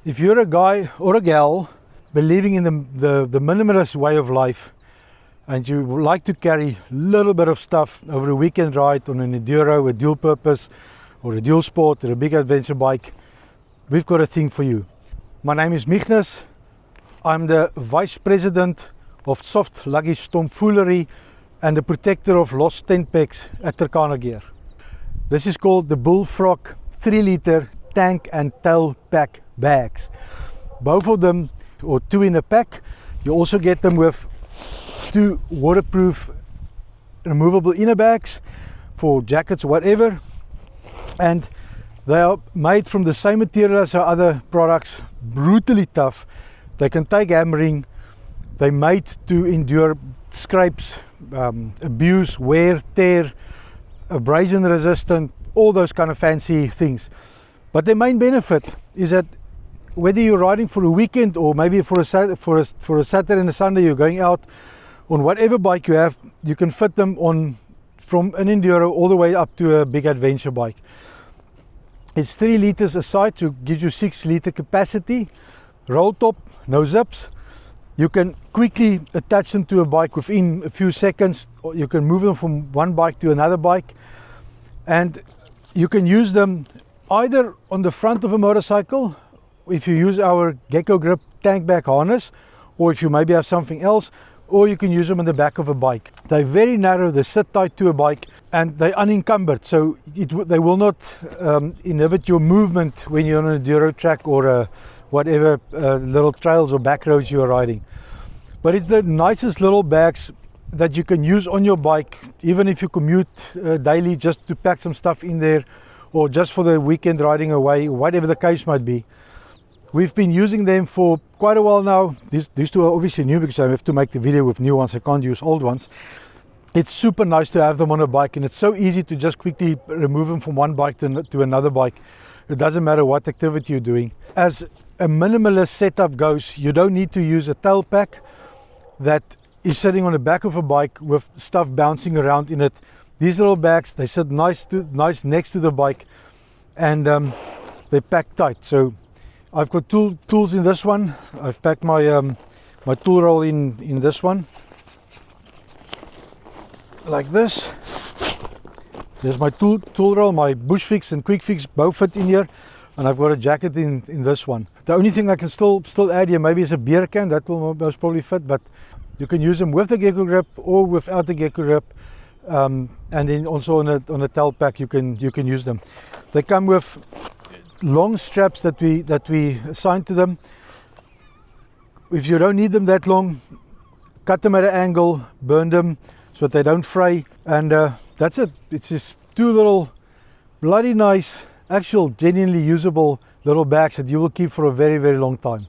If you're a guy or a gal believing in the minimalist way of life, and you would like to carry a little bit of stuff over a weekend ride on an enduro, a dual purpose, or a dual sport, or a big adventure bike, we've got a thing for you. My name is Michnes. I'm the Vice President of Soft Luggage Tomfoolery and the protector of lost tent pegs at Turkana Gear. This is called the Bullfrog 3-liter tank and tail pack bags. Both of them, or two in a pack. You also get them with two waterproof removable inner bags for jackets or whatever, and they are made from the same material as our other products, brutally tough. They can take hammering. They're made to endure scrapes, abuse, wear, tear, abrasion resistant, all those kind of fancy things. But the main benefit is that whether you're riding for a weekend or maybe for a Saturday and a Sunday, you're going out on whatever bike you have, you can fit them on from an enduro all the way up to a big adventure bike. It's 3 liters a side, so it gives you 6 liter capacity. Roll top, no zips. You can quickly attach them to a bike within a few seconds, or you can move them from one bike to another bike, and you can use them either on the front of a motorcycle if you use our Gecko Grip tank back harness, or if you maybe have something else, or you can use them on the back of a bike. They're very narrow, they sit tight to a bike, and they're unencumbered, so they will not inhibit your movement when you're on a enduro track or whatever little trails or back roads you're riding. But it's the nicest little bags that you can use on your bike, even if you commute daily, just to pack some stuff in there, or just for the weekend riding away, whatever the case might be. We've been using them for quite a while now. These two are obviously new because I have to make the video with new ones. I can't use old ones. It's super nice to have them on a bike, and it's so easy to just quickly remove them from one bike to another bike. It doesn't matter what activity you're doing. As a minimalist setup goes, you don't need to use a tail pack that is sitting on the back of a bike with stuff bouncing around in it. These little bags, they sit nice next to the bike, and they pack tight. So I've got tools in this one. I've packed my my tool roll in this one, like this. There's my tool roll, my bush fix and quick fix both fit in here, and I've got a jacket in this one. The only thing I can still add here maybe is a beer can. That will most probably fit, but you can use them with the Gecko Grip or without the Gecko Grip, and then also on a tail pack you can use them. They come with long straps that we assign to them. If you don't need them that long, cut them at an angle, burn them so that they don't fray, and that's it. It's just two little bloody nice, actual genuinely usable little bags that you will keep for a very, very long time.